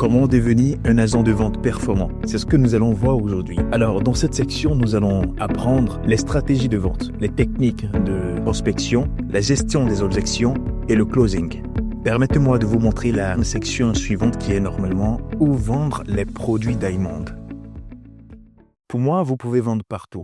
Comment devenir un agent de vente performant? C'est ce que nous allons voir aujourd'hui. Alors, dans cette section, nous allons apprendre les stratégies de vente, les techniques de prospection, la gestion des objections et le closing. Permettez-moi de vous montrer la section suivante qui est normalement « Où vendre les produits Diamond ». Pour moi, vous pouvez vendre partout.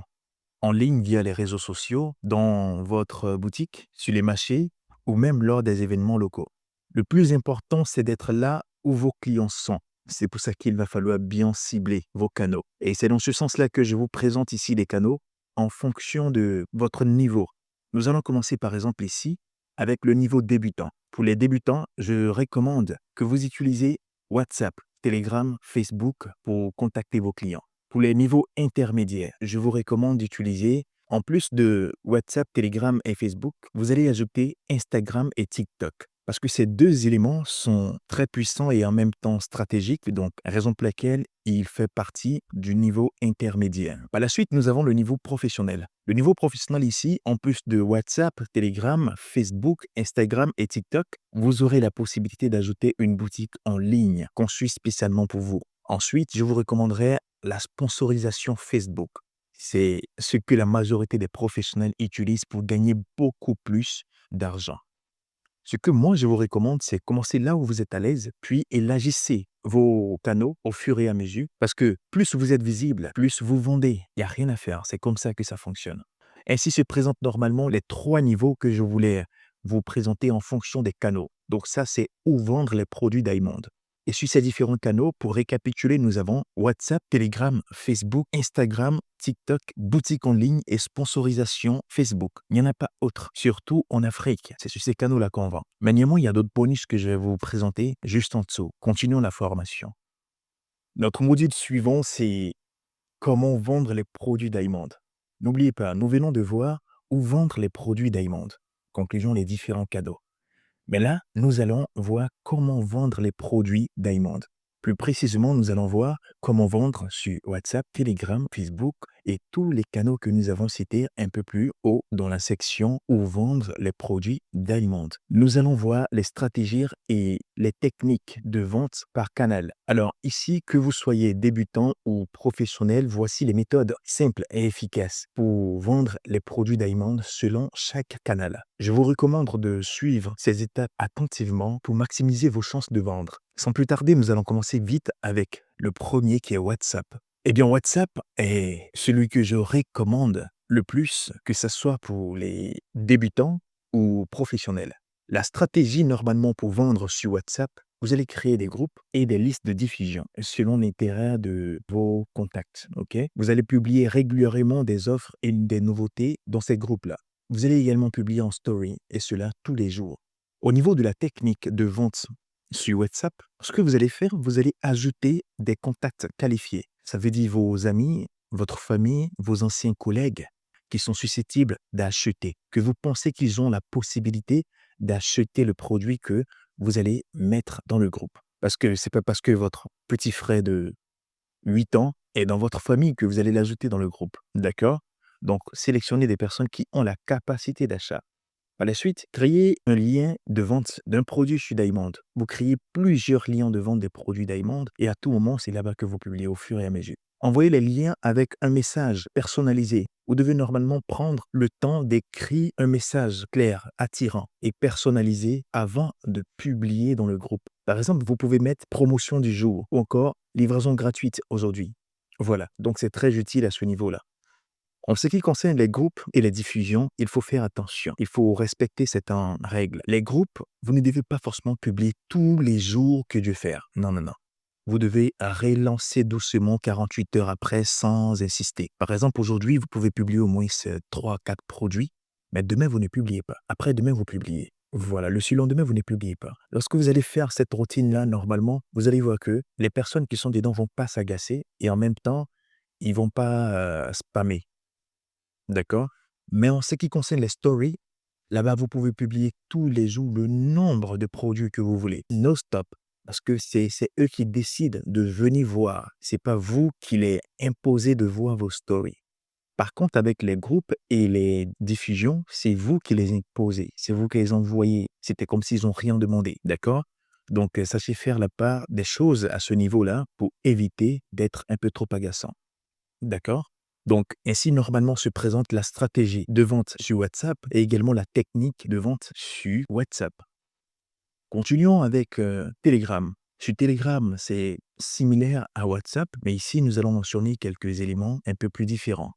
En ligne via les réseaux sociaux, dans votre boutique, sur les marchés ou même lors des événements locaux. Le plus important, c'est d'être là où vos clients sont. C'est pour ça qu'il va falloir bien cibler vos canaux. Et c'est dans ce sens-là que je vous présente ici les canaux en fonction de votre niveau. Nous allons commencer par exemple ici avec le niveau débutant. Pour les débutants, je recommande que vous utilisez WhatsApp, Telegram, Facebook pour contacter vos clients. Pour les niveaux intermédiaires, je vous recommande d'utiliser, en plus de WhatsApp, Telegram et Facebook, vous allez ajouter Instagram et TikTok. Parce que ces deux éléments sont très puissants et en même temps stratégiques, donc raison pour laquelle il fait partie du niveau intermédiaire. Par la suite, nous avons le niveau professionnel. Le niveau professionnel ici, en plus de WhatsApp, Telegram, Facebook, Instagram et TikTok, vous aurez la possibilité d'ajouter une boutique en ligne conçue spécialement pour vous. Ensuite, je vous recommanderais la sponsorisation Facebook. C'est ce que la majorité des professionnels utilisent pour gagner beaucoup plus d'argent. Ce que moi, je vous recommande, c'est commencer là où vous êtes à l'aise, puis élargissez vos canaux au fur et à mesure, parce que plus vous êtes visible, plus vous vendez. Il n'y a rien à faire, c'est comme ça que ça fonctionne. Ainsi se présentent normalement les 3 niveaux que je voulais vous présenter en fonction des canaux. Donc ça, c'est où vendre les produits Diamond. Et sur ces différents canaux, pour récapituler, nous avons WhatsApp, Telegram, Facebook, Instagram, TikTok, boutique en ligne et sponsorisation Facebook. Il n'y en a pas autre, surtout en Afrique. C'est sur ces canaux-là qu'on vend. Manièrement, il y a d'autres bonus que je vais vous présenter juste en dessous. Continuons la formation. Notre module suivant, c'est comment vendre les produits Diamond. N'oubliez pas, nous venons de voir où vendre les produits Diamond. Conclusion, les différents cadeaux. Mais là, nous allons voir comment vendre les produits Diamond. Plus précisément, nous allons voir comment vendre sur WhatsApp, Telegram, Facebook et tous les canaux que nous avons cités un peu plus haut dans la section où vendre les produits Diamond. Nous allons voir les stratégies et les techniques de vente par canal. Alors ici, que vous soyez débutant ou professionnel, voici les méthodes simples et efficaces pour vendre les produits Diamond selon chaque canal. Je vous recommande de suivre ces étapes attentivement pour maximiser vos chances de vendre. Sans plus tarder, nous allons commencer vite avec le premier qui est WhatsApp. Eh bien, WhatsApp est celui que je recommande le plus, que ce soit pour les débutants ou professionnels. La stratégie normalement pour vendre sur WhatsApp, vous allez créer des groupes et des listes de diffusion selon l'intérêt de vos contacts. Vous allez publier régulièrement des offres et des nouveautés dans ces groupes-là. Vous allez également publier en story et cela tous les jours. Au niveau de la technique de vente sur WhatsApp, ce que vous allez faire, vous allez ajouter des contacts qualifiés. Ça veut dire vos amis, votre famille, vos anciens collègues qui sont susceptibles d'acheter, que vous pensez qu'ils ont la possibilité d'acheter le produit que vous allez mettre dans le groupe. Parce que c'est pas parce que votre petit frère de 8 ans est dans votre famille que vous allez l'ajouter dans le groupe. D'accord? Donc, sélectionnez des personnes qui ont la capacité d'achat. Par la suite, créez un lien de vente d'un produit chez Diamond. Vous créez plusieurs liens de vente des produits Diamond et à tout moment, c'est là-bas que vous publiez au fur et à mesure. Envoyez les liens avec un message personnalisé. Vous devez normalement prendre le temps d'écrire un message clair, attirant et personnalisé avant de publier dans le groupe. Par exemple, vous pouvez mettre promotion du jour ou encore livraison gratuite aujourd'hui. Voilà, donc c'est très utile à ce niveau-là. En ce qui concerne les groupes et les diffusions, il faut faire attention. Il faut respecter certaines règles. Les groupes, vous ne devez pas forcément publier tous les jours que Dieu fait. Non, non, non. Vous devez relancer doucement 48 heures après sans insister. Par exemple, aujourd'hui, vous pouvez publier au moins 3 à 4 produits, mais demain, vous ne publiez pas. Après-demain, vous publiez. Voilà, le surlendemain, vous ne publiez pas. Lorsque vous allez faire cette routine-là, normalement, vous allez voir que les personnes qui sont dedans ne vont pas s'agacer et en même temps, ils ne vont pas spammer. D'accord? Mais en ce qui concerne les stories, là-bas, vous pouvez publier tous les jours le nombre de produits que vous voulez. No stop. Parce que c'est eux qui décident de venir voir. C'est pas vous qui les imposez de voir vos stories. Par contre, avec les groupes et les diffusions, c'est vous qui les imposez. C'est vous qui les envoyez. C'était comme s'ils n'ont rien demandé. D'accord? Donc, sachez faire la part des choses à ce niveau-là pour éviter d'être un peu trop agaçant. D'accord? Donc, ainsi, normalement, se présente la stratégie de vente sur WhatsApp et également la technique de vente sur WhatsApp. Continuons avec Telegram. Sur Telegram, c'est similaire à WhatsApp, mais ici, nous allons mentionner quelques éléments un peu plus différents.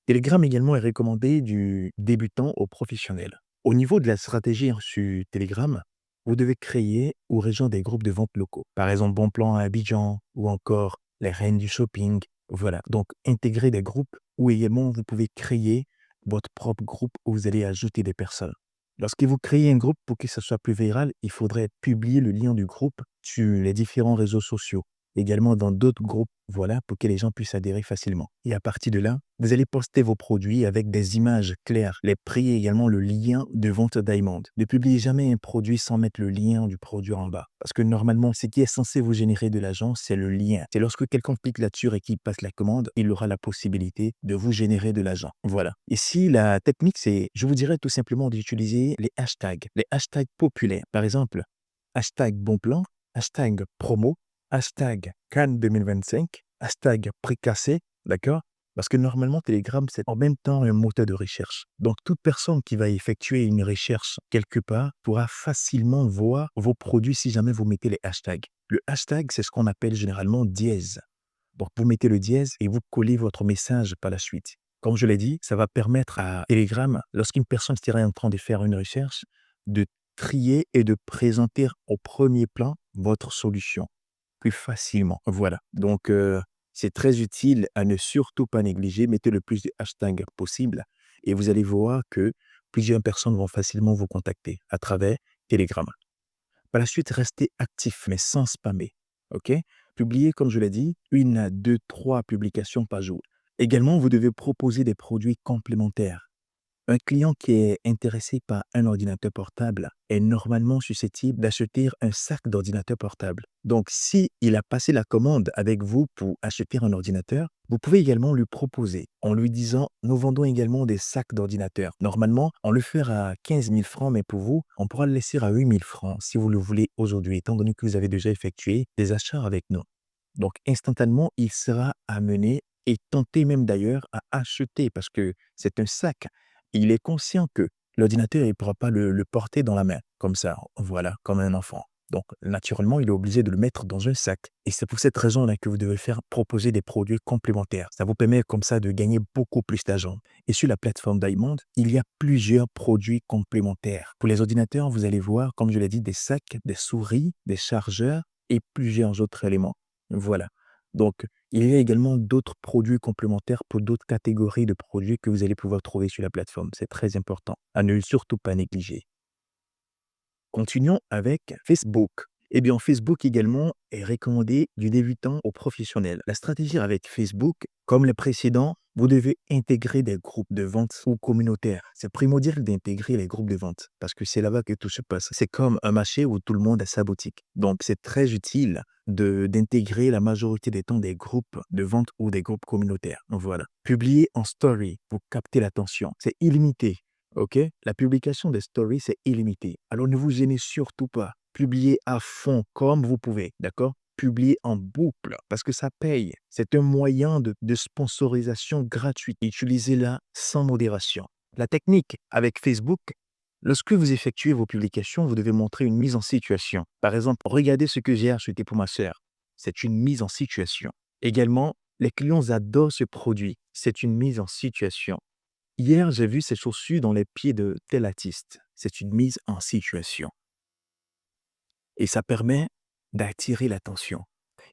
Telegram également est recommandé du débutant au professionnel. Au niveau de la stratégie sur Telegram, vous devez créer ou rejoindre des groupes de vente locaux. Par exemple, Bon Plan à Abidjan ou encore les Reines du Shopping. Voilà, donc intégrer des groupes ou également vous pouvez créer votre propre groupe où vous allez ajouter des personnes. Lorsque vous créez un groupe, pour que ce soit plus viral, il faudrait publier le lien du groupe sur les différents réseaux sociaux, également dans d'autres groupes, voilà, pour que les gens puissent adhérer facilement. Et à partir de là, vous allez poster vos produits avec des images claires, les prix et également le lien de vente Diamond. Ne publiez jamais un produit sans mettre le lien du produit en bas. Parce que normalement, ce qui est censé vous générer de l'argent, c'est le lien. C'est lorsque quelqu'un clique là-dessus et qu'il passe la commande, il aura la possibilité de vous générer de l'argent. Voilà. Ici, la technique, c'est, je vous dirais tout simplement d'utiliser les hashtags populaires. Par exemple, hashtag bon plan, hashtag promo, hashtag Cannes 2025, hashtag précassé, d'accord? Parce que normalement, Telegram, c'est en même temps un moteur de recherche. Donc, toute personne qui va effectuer une recherche quelque part pourra facilement voir vos produits si jamais vous mettez les hashtags. Le hashtag, c'est ce qu'on appelle généralement dièse. Donc, vous mettez le dièse et vous collez votre message par la suite. Comme je l'ai dit, ça va permettre à Telegram, lorsqu'une personne serait en train de faire une recherche, de trier et de présenter au premier plan votre solution plus facilement. Voilà. Donc, c'est très utile à ne surtout pas négliger. Mettez le plus de hashtags possible et vous allez voir que plusieurs personnes vont facilement vous contacter à travers Telegram. Par la suite, restez actif, mais sans spammer. OK? Publiez, comme je l'ai dit, 1 à 2, 3 publications par jour. Également, vous devez proposer des produits complémentaires. Un client qui est intéressé par un ordinateur portable est normalement susceptible d'acheter un sac d'ordinateur portable. Donc, si il a passé la commande avec vous pour acheter un ordinateur, vous pouvez également lui proposer en lui disant, nous vendons également des sacs d'ordinateur. Normalement, on le fait à 15 000 francs, mais pour vous, on pourra le laisser à 8 000 francs si vous le voulez aujourd'hui, étant donné que vous avez déjà effectué des achats avec nous. Donc, instantanément, il sera amené et tenté même d'ailleurs à acheter parce que c'est un sac. Il est conscient que l'ordinateur, il ne pourra pas le porter dans la main, comme ça, voilà, comme un enfant. Donc, naturellement, il est obligé de le mettre dans un sac. Et c'est pour cette raison-là que vous devez faire proposer des produits complémentaires. Ça vous permet comme ça de gagner beaucoup plus d'argent. Et sur la plateforme Diamond, il y a plusieurs produits complémentaires. Pour les ordinateurs, vous allez voir, comme je l'ai dit, des sacs, des souris, des chargeurs et plusieurs autres éléments. Voilà. Donc, il y a également d'autres produits complémentaires pour d'autres catégories de produits que vous allez pouvoir trouver sur la plateforme. C'est très important à ne surtout pas négliger. Continuons avec Facebook. Eh bien, Facebook également est recommandé du débutant au professionnel. La stratégie avec Facebook, comme les précédents, vous devez intégrer des groupes de vente ou communautaires. C'est primordial d'intégrer les groupes de vente parce que c'est là-bas que tout se passe. C'est comme un marché où tout le monde a sa boutique. Donc, c'est très utile d'intégrer la majorité des temps des groupes de vente ou des groupes communautaires. Voilà. Publier en story pour capter l'attention. C'est illimité. OK? La publication des stories, c'est illimité. Alors, ne vous gênez surtout pas. Publiez à fond comme vous pouvez, d'accord? Publiez en boucle parce que ça paye. C'est un moyen de sponsorisation gratuite. Utilisez-la sans modération. La technique avec Facebook, lorsque vous effectuez vos publications, vous devez montrer une mise en situation. Par exemple, regardez ce que j'ai acheté pour ma sœur. C'est une mise en situation. Également, les clients adorent ce produit. C'est une mise en situation. Hier, j'ai vu ces chaussures dans les pieds de tel artiste. C'est une mise en situation. Et ça permet d'attirer l'attention.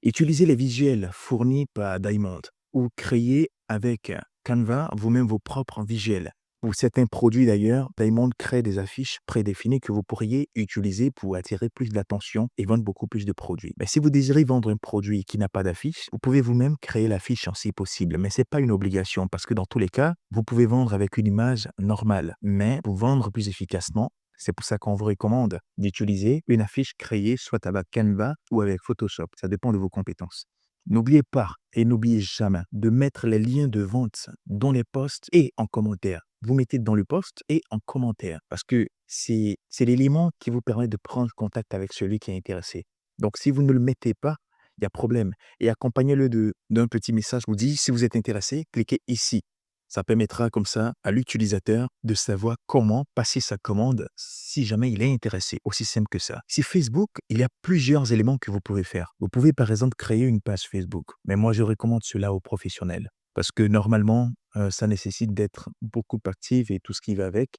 Utilisez les visuels fournis par Diamond ou créez avec Canva vous-même vos propres visuels. Pour certains produits d'ailleurs, Diamond crée des affiches prédéfinies que vous pourriez utiliser pour attirer plus d'attention et vendre beaucoup plus de produits. Mais si vous désirez vendre un produit qui n'a pas d'affiche, vous pouvez vous-même créer l'affiche si possible. Mais ce n'est pas une obligation parce que dans tous les cas, vous pouvez vendre avec une image normale. Mais pour vendre plus efficacement, c'est pour ça qu'on vous recommande d'utiliser une affiche créée soit avec Canva ou avec Photoshop. Ça dépend de vos compétences. N'oubliez pas et n'oubliez jamais de mettre les liens de vente dans les posts et en commentaire. vous mettez dans le post et en commentaire parce que c'est l'élément qui vous permet de prendre contact avec celui qui est intéressé. Donc si vous ne le mettez pas, il y a problème et accompagnez-le d'un petit message vous dit: «Si vous êtes intéressé, cliquez ici». Ça permettra comme ça à l'utilisateur de savoir comment passer sa commande si jamais il est intéressé, aussi simple que ça. Si Facebook, il y a plusieurs éléments que vous pouvez faire. Vous pouvez par exemple créer une page Facebook, mais moi je recommande cela aux professionnels parce que normalement, ça nécessite d'être beaucoup actif et tout ce qui va avec.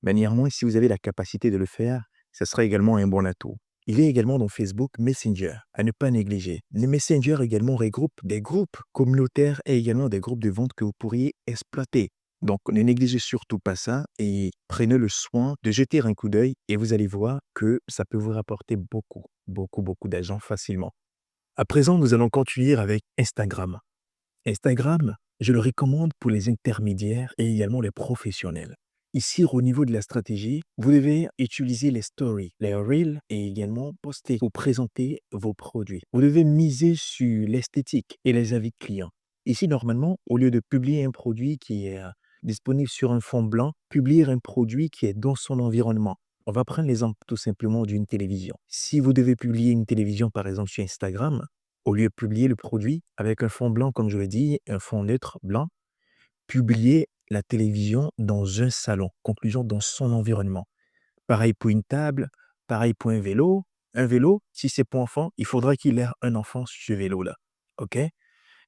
Mais néanmoins, si vous avez la capacité de le faire, ça sera également un bon atout. Il y a également dans Facebook Messenger, à ne pas négliger. Les Messenger également regroupent des groupes communautaires et également des groupes de vente que vous pourriez exploiter. Donc, ne négligez surtout pas ça et prenez le soin de jeter un coup d'œil et vous allez voir que ça peut vous rapporter beaucoup, beaucoup, beaucoup d'argent facilement. À présent, nous allons continuer avec Instagram. Instagram, je le recommande pour les intermédiaires et également les professionnels. Ici, au niveau de la stratégie, vous devez utiliser les stories, les reels et également poster pour présenter vos produits. Vous devez miser sur l'esthétique et les avis clients. Ici, normalement, au lieu de publier un produit qui est disponible sur un fond blanc, publier un produit qui est dans son environnement. On va prendre l'exemple tout simplement d'une télévision. Si vous devez publier une télévision, par exemple, sur Instagram, au lieu de publier le produit avec un fond blanc, comme je l'ai dit, un fond neutre blanc, publier la télévision dans un salon, conclusion dans son environnement. Pareil pour une table, pareil pour un vélo. Un vélo, si c'est pour enfant, il faudra qu'il ait un enfant sur ce vélo-là. OK?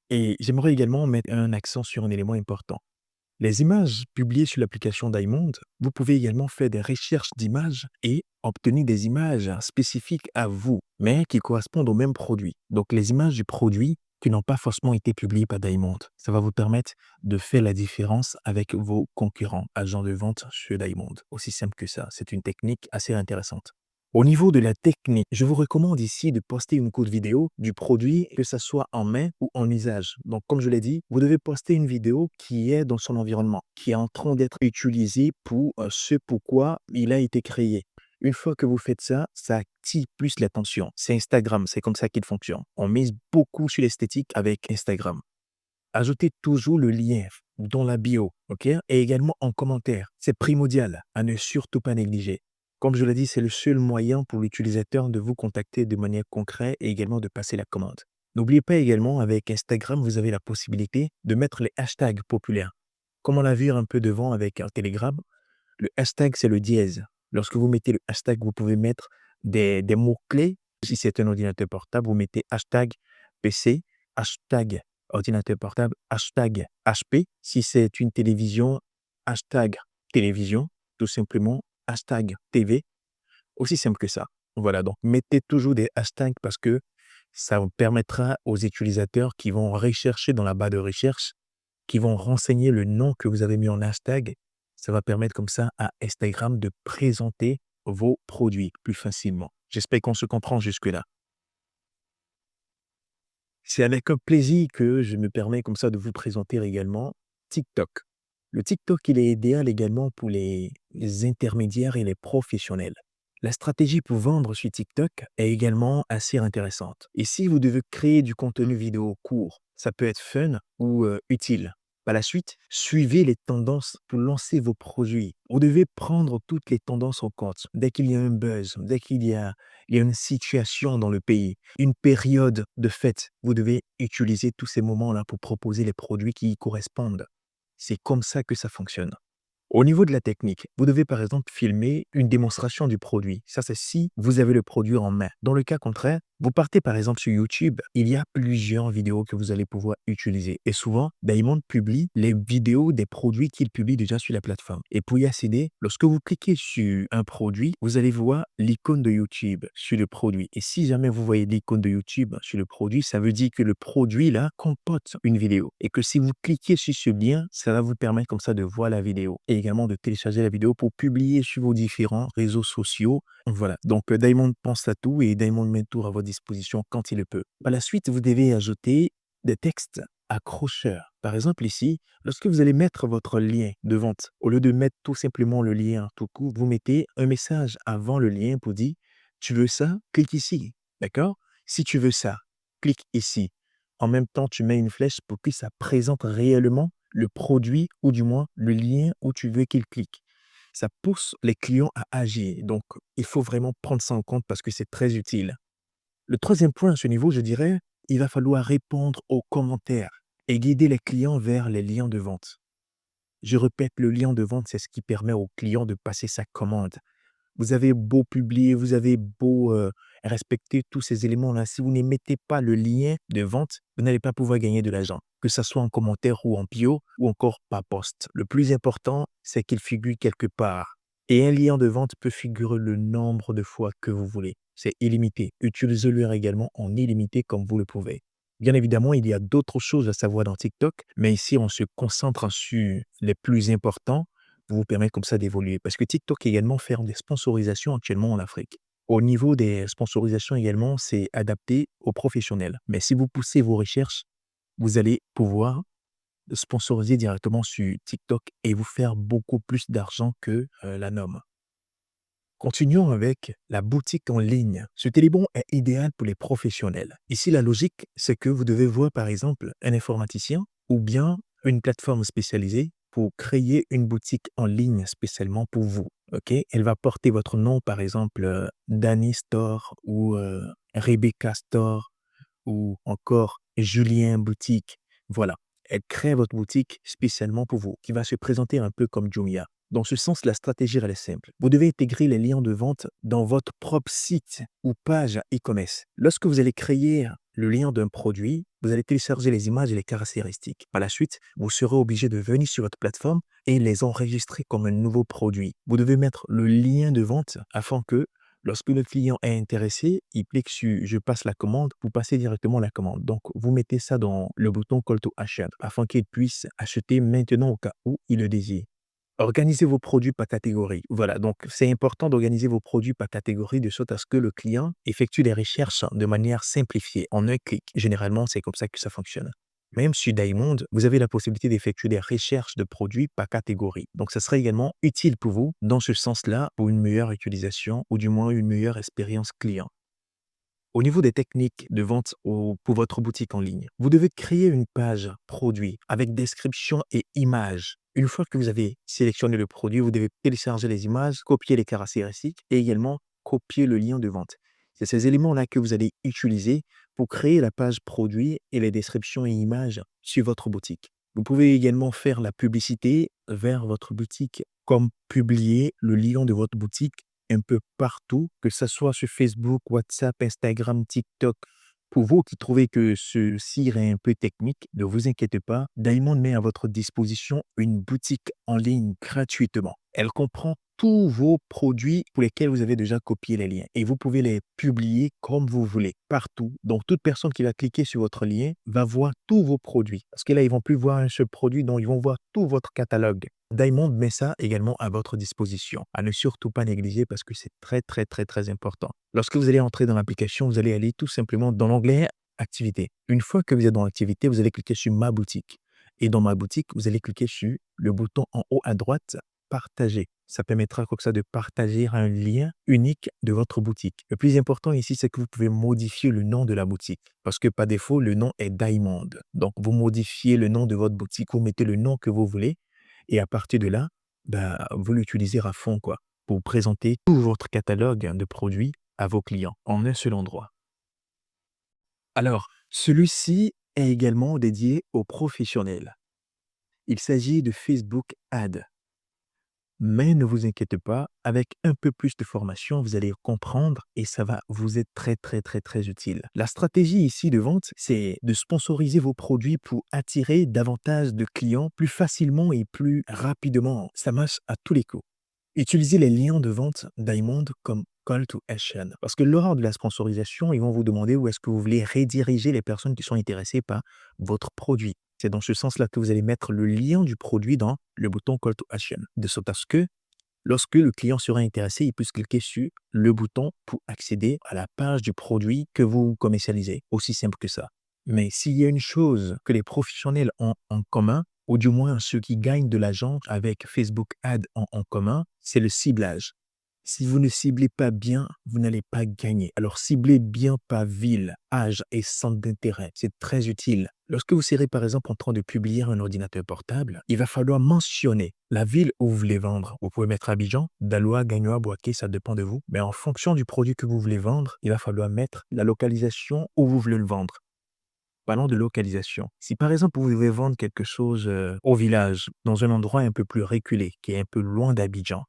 Et j'aimerais également mettre un accent sur un élément important. Les images publiées sur l'application Diamond, vous pouvez également faire des recherches d'images et obtenir des images spécifiques à vous, mais qui correspondent au même produit. Donc, les images du produit qui n'ont pas forcément été publiées par Diamond. Ça va vous permettre de faire la différence avec vos concurrents, agents de vente chez Diamond. Aussi simple que ça. C'est une technique assez intéressante. Au niveau de la technique, je vous recommande ici de poster une courte vidéo du produit, que ça soit en main ou en usage. Donc, comme je l'ai dit, vous devez poster une vidéo qui est dans son environnement, qui est en train d'être utilisée pour ce pourquoi il a été créé. Une fois que vous faites ça, ça attire plus l'attention. C'est Instagram, c'est comme ça qu'il fonctionne. On mise beaucoup sur l'esthétique avec Instagram. Ajoutez toujours le lien dans la bio, ok? Et également en commentaire. C'est primordial à ne surtout pas négliger. Comme je l'ai dit, c'est le seul moyen pour l'utilisateur de vous contacter de manière concrète et également de passer la commande. N'oubliez pas également, avec Instagram, vous avez la possibilité de mettre les hashtags populaires. Comme on l'a vu un peu devant avec un Telegram, le hashtag, c'est le dièse. Lorsque vous mettez le hashtag, vous pouvez mettre des mots-clés. Si c'est un ordinateur portable, vous mettez hashtag PC, hashtag ordinateur portable, hashtag HP. Si c'est une télévision, hashtag télévision, tout simplement, hashtag TV. Aussi simple que ça. Voilà, donc mettez toujours des hashtags parce que ça vous permettra aux utilisateurs qui vont rechercher dans la barre de recherche, qui vont renseigner le nom que vous avez mis en hashtag. Ça va permettre comme ça à Instagram de présenter vos produits plus facilement. J'espère qu'on se comprend jusque-là. C'est avec un plaisir que je me permets comme ça de vous présenter également TikTok. Le TikTok, il est idéal également pour les intermédiaires et les professionnels. La stratégie pour vendre sur TikTok est également assez intéressante. Et si vous devez créer du contenu vidéo court, ça peut être fun ou utile. Par la suite, suivez les tendances pour lancer vos produits. Vous devez prendre toutes les tendances en compte. Dès qu'il y a un buzz, dès qu'il y a une situation dans le pays, une période de fête, vous devez utiliser tous ces moments-là pour proposer les produits qui y correspondent. C'est comme ça que ça fonctionne. Au niveau de la technique, vous devez par exemple filmer une démonstration du produit. Ça, c'est si vous avez le produit en main. Dans le cas contraire, vous partez par exemple sur YouTube, il y a plusieurs vidéos que vous allez pouvoir utiliser. Et souvent, Diamond publie les vidéos des produits qu'il publie déjà sur la plateforme. Et pour y accéder, lorsque vous cliquez sur un produit, vous allez voir l'icône de YouTube sur le produit. Et si jamais vous voyez l'icône de YouTube sur le produit, ça veut dire que le produit là comporte une vidéo. Et que si vous cliquez sur ce lien, ça va vous permettre comme ça de voir la vidéo. Et également de télécharger la vidéo pour publier sur vos différents réseaux sociaux. Voilà. Donc, Diamond pense à tout et Diamond met tout à votre disposition quand il le peut. Par la suite, vous devez ajouter des textes accrocheurs. Par exemple, ici, lorsque vous allez mettre votre lien de vente, au lieu de mettre tout simplement le lien tout court, vous mettez un message avant le lien pour dire tu veux ça, clique ici. D'accord? Si tu veux ça, clique ici. En même temps, tu mets une flèche pour que ça présente réellement le produit ou du moins le lien où tu veux qu'ils cliquent. Ça pousse les clients à agir. Donc, il faut vraiment prendre ça en compte parce que c'est très utile. Le troisième point à ce niveau, je dirais, il va falloir répondre aux commentaires et guider les clients vers les liens de vente. Je répète, le lien de vente, c'est ce qui permet au client de passer sa commande. Vous avez beau publier, vous avez beau respecter tous ces éléments-là. Si vous ne mettez pas le lien de vente, vous n'allez pas pouvoir gagner de l'argent, que ce soit en commentaire ou en bio ou encore par post. Le plus important, c'est qu'il figure quelque part. Et un lien de vente peut figurer le nombre de fois que vous voulez. C'est illimité. Utilisez-le également en illimité comme vous le pouvez. Bien évidemment, il y a d'autres choses à savoir dans TikTok, mais ici, on se concentre sur les plus importants pour vous permettre comme ça d'évoluer. Parce que TikTok également fait des sponsorisations actuellement en Afrique. Au niveau des sponsorisations également, c'est adapté aux professionnels. Mais si vous poussez vos recherches, vous allez pouvoir sponsoriser directement sur TikTok et vous faire beaucoup plus d'argent que la norme. Continuons avec la boutique en ligne. Ce Télébon est idéal pour les professionnels. Ici, la logique, c'est que vous devez voir par exemple un informaticien ou bien une plateforme spécialisée pour créer une boutique en ligne spécialement pour vous. Ok, elle va porter votre nom, par exemple, Danny Store ou Rebecca Store ou encore Julien Boutique. Voilà, elle crée votre boutique spécialement pour vous, qui va se présenter un peu comme Jumia. Dans ce sens, la stratégie, elle est simple. Vous devez intégrer les liens de vente dans votre propre site ou page e-commerce. Lorsque vous allez créer le lien d'un produit, vous allez télécharger les images et les caractéristiques. Par la suite, vous serez obligé de venir sur votre plateforme et les enregistrer comme un nouveau produit. Vous devez mettre le lien de vente afin que lorsque le client est intéressé, il clique sur «Je passe la commande», vous passez directement la commande. Donc, vous mettez ça dans le bouton «Call to Action» afin qu'il puisse acheter maintenant au cas où il le désire. Organisez vos produits par catégorie. Voilà, donc c'est important d'organiser vos produits par catégorie de sorte à ce que le client effectue des recherches de manière simplifiée, en un clic. Généralement, c'est comme ça que ça fonctionne. Même sur Diamond, vous avez la possibilité d'effectuer des recherches de produits par catégorie. Donc, ça serait également utile pour vous dans ce sens-là pour une meilleure utilisation ou du moins une meilleure expérience client. Au niveau des techniques de vente pour votre boutique en ligne, vous devez créer une page produit avec description et images. Une fois que vous avez sélectionné le produit, vous devez télécharger les images, copier les caractéristiques et également copier le lien de vente. C'est ces éléments-là que vous allez utiliser pour créer la page produit et les descriptions et images sur votre boutique. Vous pouvez également faire la publicité vers votre boutique, comme publier le lien de votre boutique un peu partout, que ce soit sur Facebook, WhatsApp, Instagram, TikTok. Pour vous qui trouvez que ceci est un peu technique, ne vous inquiétez pas, Diamond met à votre disposition une boutique en ligne gratuitement. Elle comprend tous vos produits pour lesquels vous avez déjà copié les liens et vous pouvez les publier comme vous voulez, partout. Donc, toute personne qui va cliquer sur votre lien va voir tous vos produits. Parce que là, ils vont plus voir un seul produit, donc ils vont voir tout votre catalogue. Diamond met ça également à votre disposition. À ne surtout pas négliger parce que c'est très, très, très, très important. Lorsque vous allez entrer dans l'application, vous allez aller tout simplement dans l'onglet Activité. Une fois que vous êtes dans l'activité, vous allez cliquer sur Ma boutique. Et dans Ma boutique, vous allez cliquer sur le bouton en haut à droite, Partager. Ça permettra comme ça de partager un lien unique de votre boutique. Le plus important ici, c'est que vous pouvez modifier le nom de la boutique. Parce que par défaut, le nom est Diamond. Donc, vous modifiez le nom de votre boutique, vous mettez le nom que vous voulez. Et à partir de là, vous l'utilisez à fond, quoi, pour présenter tout votre catalogue de produits à vos clients en un seul endroit. Alors, celui-ci est également dédié aux professionnels. Il s'agit de Facebook Ads. Mais ne vous inquiétez pas, avec un peu plus de formation, vous allez comprendre et ça va vous être très, très, très, très utile. La stratégie ici de vente, c'est de sponsoriser vos produits pour attirer davantage de clients plus facilement et plus rapidement. Ça marche à tous les coups. Utilisez les liens de vente Diamond comme call to action. Parce que lors de la sponsorisation, ils vont vous demander où est-ce que vous voulez rediriger les personnes qui sont intéressées par votre produit. C'est dans ce sens-là que vous allez mettre le lien du produit dans le bouton call to action. De sorte à ce que lorsque le client sera intéressé, il puisse cliquer sur le bouton pour accéder à la page du produit que vous commercialisez. Aussi simple que ça. Mais s'il y a une chose que les professionnels ont en commun, ou du moins ceux qui gagnent de l'argent avec Facebook Ads en commun, c'est le ciblage. Si vous ne ciblez pas bien, vous n'allez pas gagner. Alors ciblez bien par ville, âge et centre d'intérêt. C'est très utile. Lorsque vous serez par exemple en train de publier un ordinateur portable, il va falloir mentionner la ville où vous voulez vendre. Vous pouvez mettre Abidjan, Daloa, Gagnoa, Boaké, ça dépend de vous. Mais en fonction du produit que vous voulez vendre, il va falloir mettre la localisation où vous voulez le vendre. Parlons de localisation. Si par exemple vous devez vendre quelque chose au village, dans un endroit un peu plus reculé, qui est un peu loin d'Abidjan,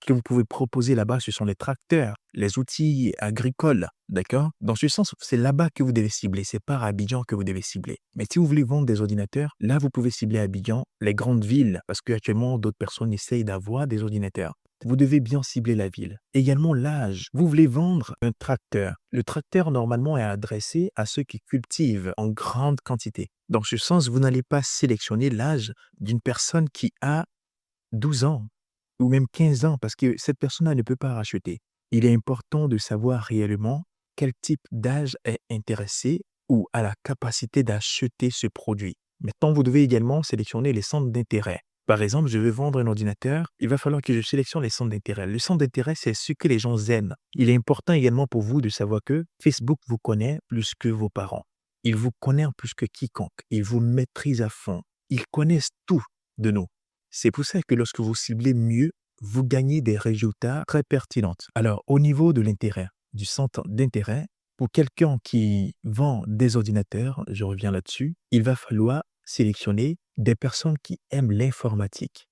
ce que vous pouvez proposer là-bas, ce sont les tracteurs, les outils agricoles, d'accord? Dans ce sens, c'est là-bas que vous devez cibler, c'est pas à Abidjan que vous devez cibler. Mais si vous voulez vendre des ordinateurs, là vous pouvez cibler Abidjan, les grandes villes, parce qu'actuellement d'autres personnes essayent d'avoir des ordinateurs. Vous devez bien cibler la ville. Également l'âge. Vous voulez vendre un tracteur. Le tracteur, normalement, est adressé à ceux qui cultivent en grande quantité. Dans ce sens, vous n'allez pas sélectionner l'âge d'une personne qui a 12 ans ou même 15 ans parce que cette personne-là ne peut pas racheter. Il est important de savoir réellement quel type d'âge est intéressé ou a la capacité d'acheter ce produit. Maintenant, vous devez également sélectionner les centres d'intérêt. Par exemple, je veux vendre un ordinateur, il va falloir que je sélectionne les centres d'intérêt. Le centre d'intérêt, c'est ce que les gens aiment. Il est important également pour vous de savoir que Facebook vous connaît plus que vos parents. Il vous connaît plus que quiconque. Il vous maîtrise à fond. Ils connaissent tout de nous. C'est pour ça que lorsque vous ciblez mieux, vous gagnez des résultats très pertinents. Alors, au niveau de l'intérêt, du centre d'intérêt, pour quelqu'un qui vend des ordinateurs, je reviens là-dessus, il va falloir sélectionner des personnes qui aiment l'informatique,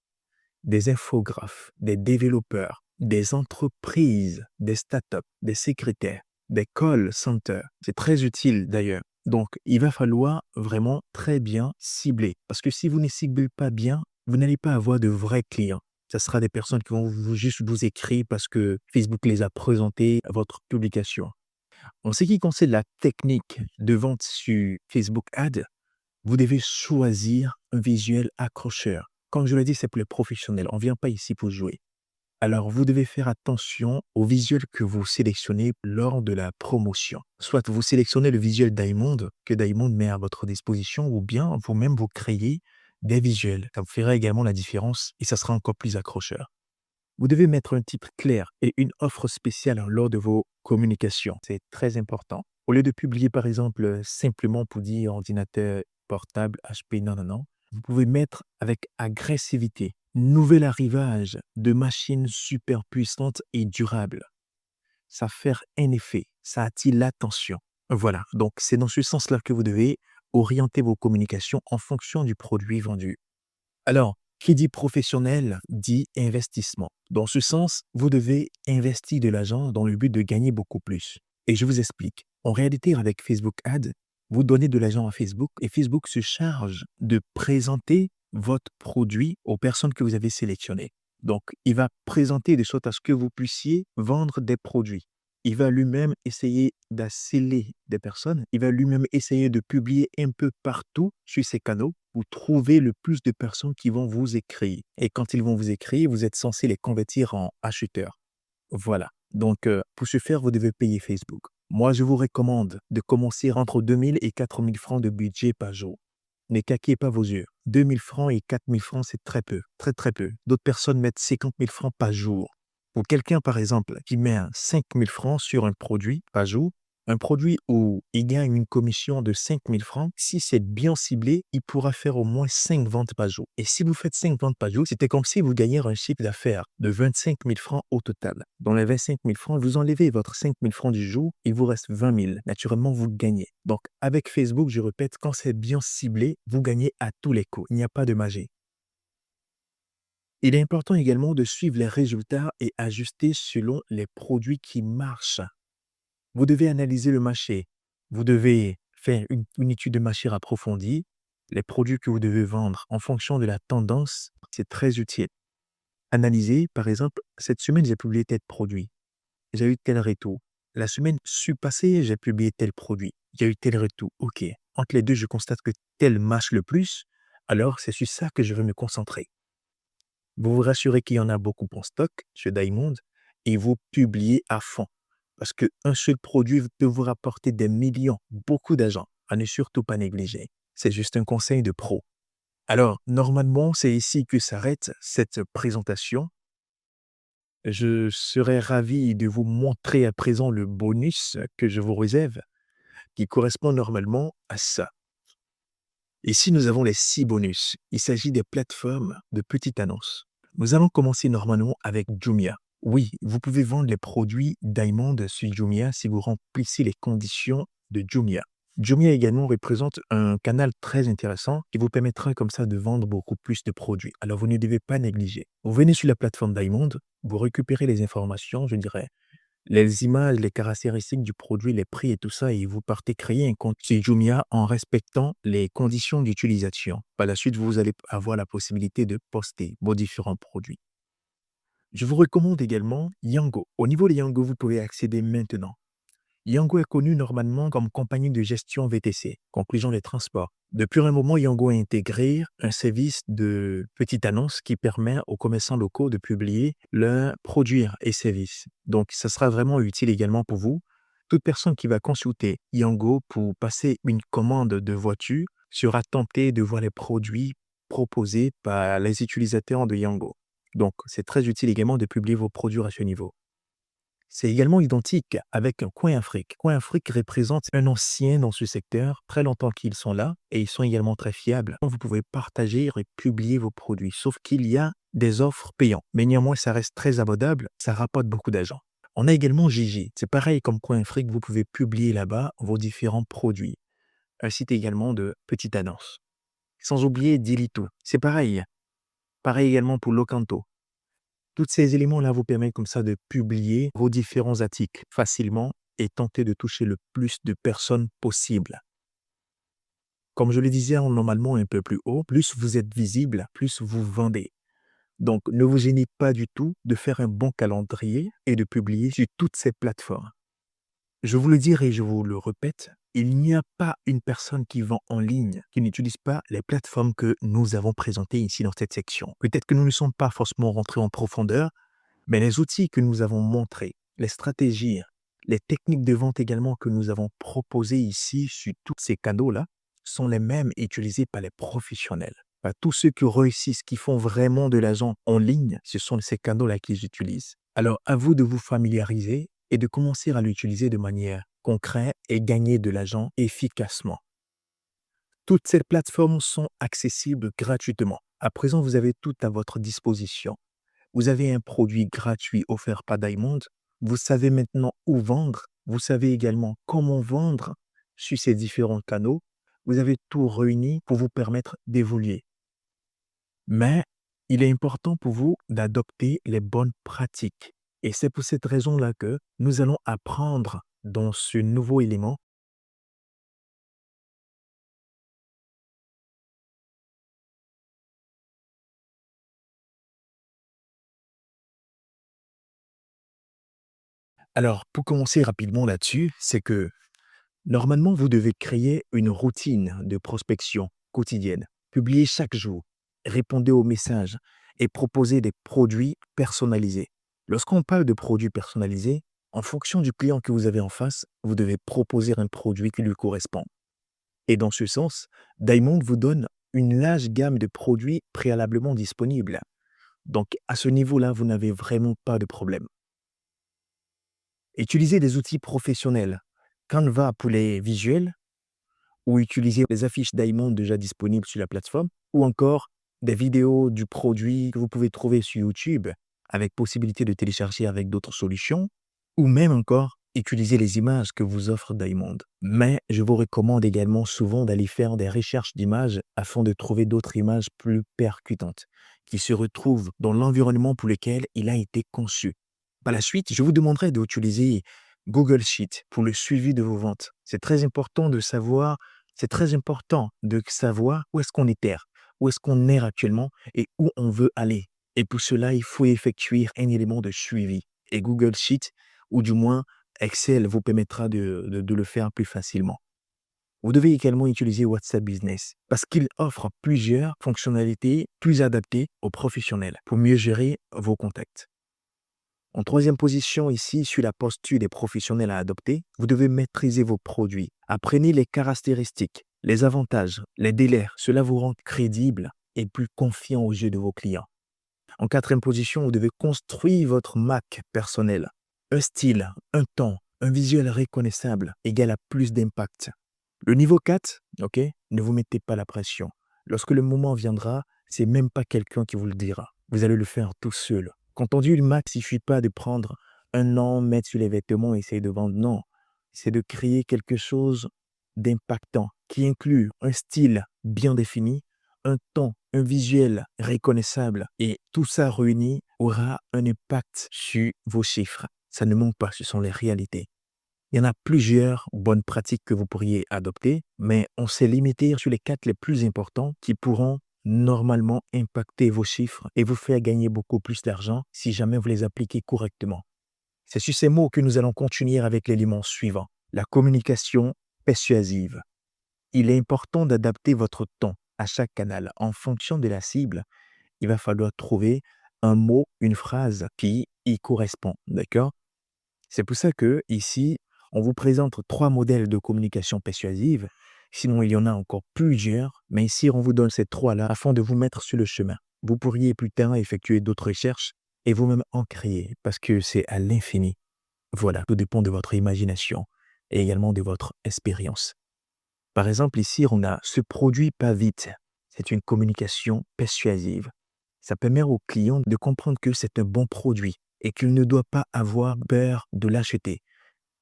des infographes, des développeurs, des entreprises, des startups, des secrétaires, des call centers. C'est très utile d'ailleurs. Donc, il va falloir vraiment très bien cibler. Parce que si vous ne ciblez pas bien, vous n'allez pas avoir de vrais clients. Ce sera des personnes qui vont juste vous écrire parce que Facebook les a présentés à votre publication. En ce qui concerne la technique de vente sur Facebook Ads, vous devez choisir un visuel accrocheur. Comme je l'ai dit, c'est pour les professionnels. On ne vient pas ici pour jouer. Alors, vous devez faire attention au visuel que vous sélectionnez lors de la promotion. Soit vous sélectionnez le visuel Diamond que Diamond met à votre disposition ou bien vous-même vous créez des visuels. Ça vous fera également la différence et ça sera encore plus accrocheur. Vous devez mettre un titre clair et une offre spéciale lors de vos communications. C'est très important. Au lieu de publier, par exemple, simplement pour dire ordinateur portable, HP, non, non, non, vous pouvez mettre avec agressivité, nouvel arrivage de machines super puissantes et durables. Ça fait un effet, ça attire l'attention. Voilà, donc c'est dans ce sens-là que vous devez orienter vos communications en fonction du produit vendu. Alors, qui dit professionnel dit investissement. Dans ce sens, vous devez investir de l'argent dans le but de gagner beaucoup plus. Et je vous explique. En réalité, avec Facebook Ads, vous donnez de l'argent à Facebook et Facebook se charge de présenter votre produit aux personnes que vous avez sélectionnées. Donc, il va présenter de sorte à ce que vous puissiez vendre des produits. Il va lui-même essayer d'accélérer des personnes. Il va lui-même essayer de publier un peu partout sur ses canaux pour trouver le plus de personnes qui vont vous écrire. Et quand ils vont vous écrire, vous êtes censé les convertir en acheteurs. Voilà. Donc, pour ce faire, vous devez payer Facebook. Moi, je vous recommande de commencer entre 2000 et 4000 francs de budget par jour. Ne caquez pas vos yeux. 2000 francs et 4000 francs, c'est très peu, très très peu. D'autres personnes mettent 50 000 francs par jour. Pour quelqu'un, par exemple, qui met 5 000 francs sur un produit par jour, un produit où il gagne une commission de 5 000 francs, si c'est bien ciblé, il pourra faire au moins 5 ventes par jour. Et si vous faites 5 ventes par jour, c'était comme si vous gagnez un chiffre d'affaires de 25 000 francs au total. Dans les 25 000 francs, vous enlevez votre 5 000 francs du jour, il vous reste 20 000. Naturellement, vous gagnez. Donc, avec Facebook, je répète, quand c'est bien ciblé, vous gagnez à tous les coups. Il n'y a pas de magie. Il est important également de suivre les résultats et ajuster selon les produits qui marchent. Vous devez analyser le marché. Vous devez faire une étude de marché approfondie. Les produits que vous devez vendre en fonction de la tendance, c'est très utile. Analysez, par exemple, cette semaine, j'ai publié tel produit. J'ai eu tel retour. La semaine passée, j'ai publié tel produit. J'ai eu tel retour. OK. Entre les deux, je constate que tel marche le plus. Alors, c'est sur ça que je veux me concentrer. Vous vous rassurez qu'il y en a beaucoup en stock chez Diamond et vous publiez à fond. Parce qu'un seul produit peut vous rapporter des millions, beaucoup d'argent, à ne surtout pas négliger. C'est juste un conseil de pro. Alors, normalement, c'est ici que s'arrête cette présentation. Je serais ravi de vous montrer à présent le bonus que je vous réserve, qui correspond normalement à ça. Ici, nous avons les 6 bonus. Il s'agit des plateformes de petites annonces. Nous allons commencer normalement avec Jumia. Oui, vous pouvez vendre les produits Diamond sur Jumia si vous remplissez les conditions de Jumia. Jumia également représente un canal très intéressant qui vous permettra comme ça de vendre beaucoup plus de produits. Alors, vous ne devez pas négliger. Vous venez sur la plateforme Diamond, vous récupérez les informations, je dirais, les images, les caractéristiques du produit, les prix et tout ça, et vous partez créer un compte chez Jumia en respectant les conditions d'utilisation. Par la suite, vous allez avoir la possibilité de poster vos différents produits. Je vous recommande également Yango. Au niveau de Yango, vous pouvez accéder maintenant. Yango est connu normalement comme compagnie de gestion VTC, conclusion des transports. Depuis un moment, Yango a intégré un service de petite annonce qui permet aux commerçants locaux de publier leurs produits et services. Donc, ça sera vraiment utile également pour vous. Toute personne qui va consulter Yango pour passer une commande de voiture sera tentée de voir les produits proposés par les utilisateurs de Yango. Donc, c'est très utile également de publier vos produits à ce niveau. C'est également identique avec Coin Afrique. Coin Afrique représente un ancien dans ce secteur, très longtemps qu'ils sont là, et ils sont également très fiables. Vous pouvez partager et publier vos produits, sauf qu'il y a des offres payantes. Mais néanmoins, ça reste très abordable, ça rapporte beaucoup d'argent. On a également Gigi. C'est pareil comme Coin Afrique, vous pouvez publier là-bas vos différents produits. Un site également de petites annonces. Sans oublier Dilito. C'est pareil. Pareil également pour Locanto. Tous ces éléments-là vous permettent comme ça de publier vos différents articles facilement et tenter de toucher le plus de personnes possible. Comme je le disais normalement un peu plus haut, plus vous êtes visible, plus vous vendez. Donc, ne vous gênez pas du tout de faire un bon calendrier et de publier sur toutes ces plateformes. Je vous le dis et je vous le répète, il n'y a pas une personne qui vend en ligne qui n'utilise pas les plateformes que nous avons présentées ici dans cette section. Peut-être que nous ne sommes pas forcément rentrés en profondeur, mais les outils que nous avons montrés, les stratégies, les techniques de vente également que nous avons proposées ici sur tous ces canaux-là sont les mêmes utilisés par les professionnels. Par tous ceux qui réussissent, qui font vraiment de l'argent en ligne, ce sont ces canaux-là qu'ils utilisent. Alors, à vous de vous familiariser et de commencer à l'utiliser de manière concrète et gagner de l'argent efficacement. Toutes ces plateformes sont accessibles gratuitement. À présent, vous avez tout à votre disposition. Vous avez un produit gratuit offert par Diamond. Vous savez maintenant où vendre. Vous savez également comment vendre sur ces différents canaux. Vous avez tout réuni pour vous permettre d'évoluer. Mais il est important pour vous d'adopter les bonnes pratiques. Et c'est pour cette raison-là que nous allons apprendre dans ce nouveau élément. Alors, pour commencer rapidement là-dessus, c'est que normalement, vous devez créer une routine de prospection quotidienne. Publiez chaque jour, répondez aux messages et proposez des produits personnalisés. Lorsqu'on parle de produits personnalisés, en fonction du client que vous avez en face, vous devez proposer un produit qui lui correspond. Et dans ce sens, Diamond vous donne une large gamme de produits préalablement disponibles. Donc, à ce niveau-là, vous n'avez vraiment pas de problème. Utilisez des outils professionnels. Canva pour les visuels, ou utiliser les affiches Diamond déjà disponibles sur la plateforme, ou encore des vidéos du produit que vous pouvez trouver sur YouTube avec possibilité de télécharger avec d'autres solutions, ou même encore utiliser les images que vous offre Diamond. Mais je vous recommande également souvent d'aller faire des recherches d'images afin de trouver d'autres images plus percutantes qui se retrouvent dans l'environnement pour lequel il a été conçu. Par la suite, je vous demanderai d'utiliser Google Sheet pour le suivi de vos ventes. C'est très important de savoir où est-ce qu'on itère, où est-ce qu'on est actuellement et où on veut aller. Et pour cela, il faut effectuer un élément de suivi. Et Google Sheet, ou du moins Excel, vous permettra de le faire plus facilement. Vous devez également utiliser WhatsApp Business parce qu'il offre plusieurs fonctionnalités plus adaptées aux professionnels pour mieux gérer vos contacts. En troisième position ici, sur la posture des professionnels à adopter, vous devez maîtriser vos produits. Apprenez les caractéristiques, les avantages, les délais. Cela vous rend crédible et plus confiant aux yeux de vos clients. En quatrième position, vous devez construire votre marque personnelle. Un style, un ton, un visuel reconnaissable égale à plus d'impact. Le niveau 4, ok, ne vous mettez pas la pression. Lorsque le moment viendra, c'est même pas quelqu'un qui vous le dira. Vous allez le faire tout seul. Quand on dit le max, il suffit pas de prendre un nom, mettre sur les vêtements et essayer de vendre. Non, c'est de créer quelque chose d'impactant qui inclut un style bien défini, un ton, un visuel reconnaissable et tout ça réuni aura un impact sur vos chiffres. Ça ne manque pas, ce sont les réalités. Il y en a plusieurs bonnes pratiques que vous pourriez adopter, mais on s'est limité sur les 4 les plus importants qui pourront normalement impacter vos chiffres et vous faire gagner beaucoup plus d'argent si jamais vous les appliquez correctement. C'est sur ces mots que nous allons continuer avec l'élément suivant, la communication persuasive. Il est important d'adapter votre ton à chaque canal. En fonction de la cible, il va falloir trouver un mot, une phrase qui y correspond, d'accord? C'est pour ça que ici, on vous présente 3 modèles de communication persuasive. Sinon, il y en a encore plusieurs, mais ici, on vous donne ces 3-là afin de vous mettre sur le chemin. Vous pourriez plus tard effectuer d'autres recherches et vous-même en créer parce que c'est à l'infini. Voilà, tout dépend de votre imagination et également de votre expérience. Par exemple, ici, on a ce produit pas vite. C'est une communication persuasive. Ça permet au client de comprendre que c'est un bon produit et qu'il ne doit pas avoir peur de l'acheter.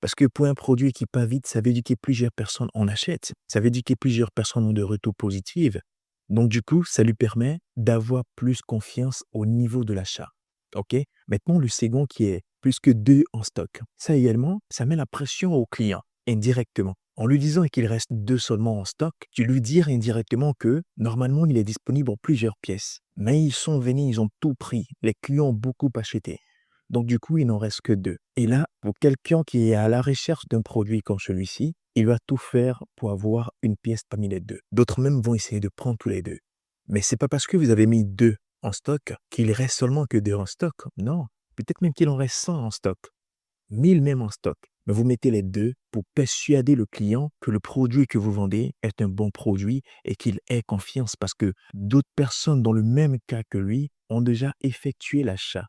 Parce que pour un produit qui pas vite, ça veut dire que plusieurs personnes en achètent. Ça veut dire que plusieurs personnes ont de retours positifs. Donc, du coup, ça lui permet d'avoir plus confiance au niveau de l'achat. OK? Maintenant, le second qui est plus que 2 en stock. Ça également, ça met la pression au client indirectement. En lui disant qu'il reste 2 seulement en stock, tu lui dis indirectement que normalement, il est disponible en plusieurs pièces. Mais ils sont venus, ils ont tout pris. Les clients ont beaucoup acheté. Donc, du coup, il n'en reste que 2. Et là, pour quelqu'un qui est à la recherche d'un produit comme celui-ci, il va tout faire pour avoir une pièce parmi les 2. D'autres même vont essayer de prendre tous les 2. Mais c'est pas parce que vous avez mis 2 en stock qu'il reste seulement que 2 en stock. Non, peut-être même qu'il en reste 100 en stock, 1000 même en stock. Mais vous mettez les 2 pour persuader le client que le produit que vous vendez est un bon produit et qu'il ait confiance parce que d'autres personnes dans le même cas que lui ont déjà effectué l'achat.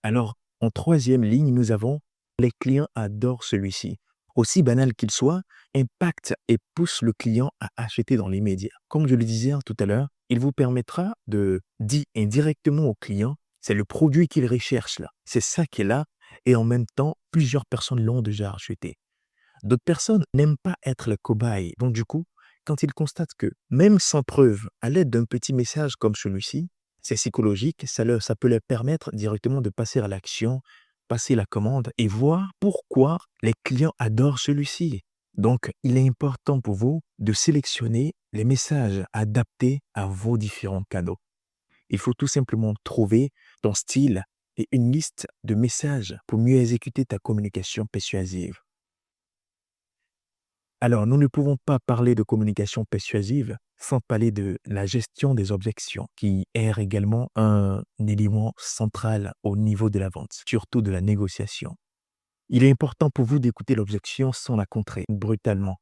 Alors, en troisième ligne, nous avons les clients adorent celui-ci. Aussi banal qu'il soit, impacte et pousse le client à acheter dans l'immédiat. Comme je le disais tout à l'heure, il vous permettra de dire indirectement au client, c'est le produit qu'il recherche là. C'est ça qui est là. Et en même temps, plusieurs personnes l'ont déjà acheté. D'autres personnes n'aiment pas être le cobaye. Donc du coup, quand ils constatent que, même sans preuve, à l'aide d'un petit message comme celui-ci, c'est psychologique, ça peut leur permettre directement de passer à l'action, passer la commande et voir pourquoi les clients adorent celui-ci. Donc, il est important pour vous de sélectionner les messages adaptés à vos différents canaux. Il faut tout simplement trouver ton style et une liste de messages pour mieux exécuter ta communication persuasive. Alors, nous ne pouvons pas parler de communication persuasive sans parler de la gestion des objections, qui est également un élément central au niveau de la vente, surtout de la négociation. Il est important pour vous d'écouter l'objection sans la contrer brutalement.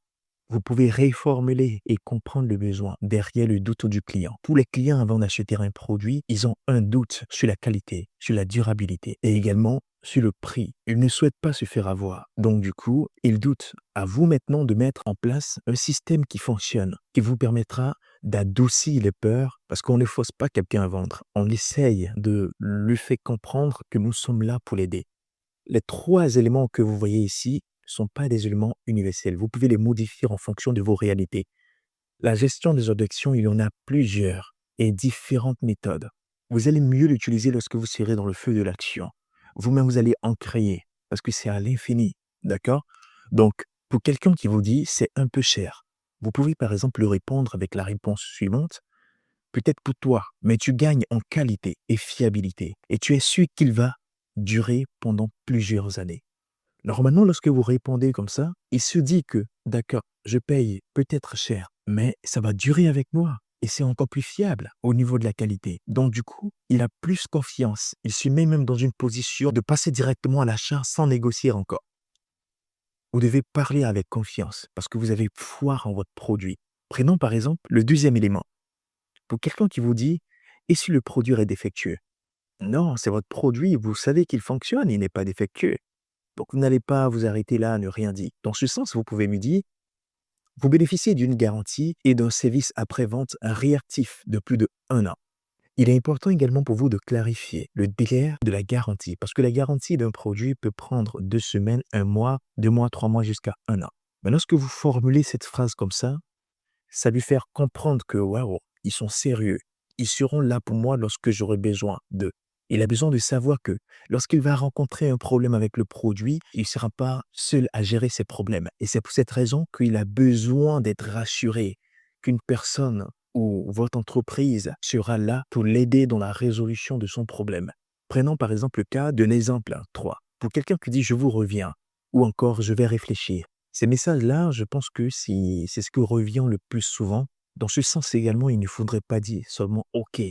Vous pouvez réformuler et comprendre le besoin derrière le doute du client. Tous les clients, avant d'acheter un produit, ils ont un doute sur la qualité, sur la durabilité et également sur le prix. Ils ne souhaitent pas se faire avoir. Donc du coup, ils doutent. À vous maintenant de mettre en place un système qui fonctionne, qui vous permettra d'adoucir les peurs parce qu'on ne force pas quelqu'un à vendre. On essaye de lui faire comprendre que nous sommes là pour l'aider. Les 3 éléments que vous voyez ici ne sont pas des éléments universels. Vous pouvez les modifier en fonction de vos réalités. La gestion des objections, il y en a plusieurs et différentes méthodes. Vous allez mieux l'utiliser lorsque vous serez dans le feu de l'action. Vous-même, vous allez en créer parce que c'est à l'infini. D'accord? Donc, pour quelqu'un qui vous dit c'est un peu cher, vous pouvez par exemple lui répondre avec la réponse suivante. Peut-être pour toi, mais tu gagnes en qualité et fiabilité et tu es sûr qu'il va durer pendant plusieurs années. Normalement, lorsque vous répondez comme ça, il se dit que, d'accord, je paye peut-être cher, mais ça va durer avec moi et c'est encore plus fiable au niveau de la qualité. Donc, du coup, il a plus confiance. Il se met même dans une position de passer directement à l'achat sans négocier encore. Vous devez parler avec confiance parce que vous avez foi en votre produit. Prenons par exemple le deuxième élément. Pour quelqu'un qui vous dit, et si le produit est défectueux? Non, c'est votre produit, vous savez qu'il fonctionne, il n'est pas défectueux. Donc vous n'allez pas vous arrêter là à ne rien dire. Dans ce sens, vous pouvez me dire, Vous bénéficiez d'une garantie et d'un service après-vente réactif de plus de 1 an. Il est important également pour vous de clarifier le délai de la garantie, parce que la garantie d'un produit peut prendre 2 semaines, 1 mois, 2 mois, 3 mois, jusqu'à 1 an. Maintenant, lorsque vous formulez cette phrase comme ça lui fait comprendre que waouh, ils sont sérieux. Ils seront là pour moi lorsque j'aurai besoin d'eux. Il a besoin de savoir que lorsqu'il va rencontrer un problème avec le produit, il ne sera pas seul à gérer ses problèmes. Et c'est pour cette raison qu'il a besoin d'être rassuré qu'une personne ou votre entreprise sera là pour l'aider dans la résolution de son problème. Prenons par exemple le cas de l'exemple 3. Pour quelqu'un qui dit «je vous reviens» ou encore «je vais réfléchir». Ces messages-là, je pense que c'est ce qui revient le plus souvent. Dans ce sens également, il ne faudrait pas dire seulement «OK».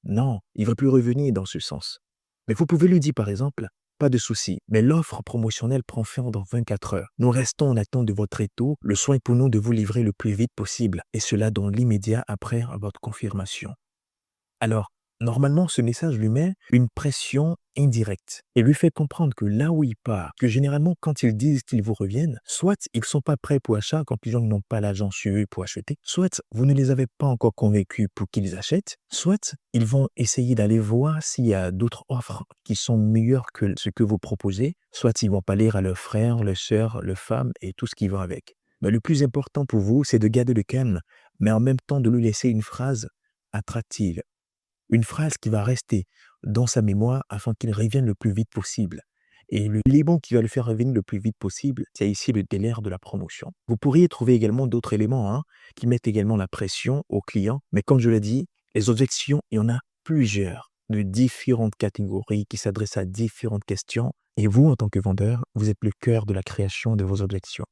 Non, il ne va plus revenir dans ce sens. Mais vous pouvez lui dire par exemple «Pas de souci, mais l'offre promotionnelle prend fin dans 24 heures. Nous restons en attente de votre retour. Le soin est pour nous de vous livrer le plus vite possible, et cela dans l'immédiat après votre confirmation». Alors, normalement, ce message lui met une pression indirecte et lui fait comprendre que là où il part, que généralement, quand ils disent qu'ils vous reviennent, soit ils ne sont pas prêts pour achat quand les gens n'ont pas l'argent sur eux pour acheter, soit vous ne les avez pas encore convaincus pour qu'ils achètent, soit ils vont essayer d'aller voir s'il y a d'autres offres qui sont meilleures que ce que vous proposez, soit ils vont parler à leurs frères, leurs sœurs, leurs femmes et tout ce qui va avec. Mais le plus important pour vous, c'est de garder le calme, mais en même temps de lui laisser une phrase attractive. Une phrase qui va rester dans sa mémoire afin qu'il revienne le plus vite possible. Et l'élément qui va le faire revenir le plus vite possible, c'est ici le délai de la promotion. Vous pourriez trouver également d'autres éléments qui mettent également la pression au client. Mais comme je l'ai dit, les objections, il y en a plusieurs de différentes catégories qui s'adressent à différentes questions. Et vous, en tant que vendeur, vous êtes le cœur de la création de vos objections.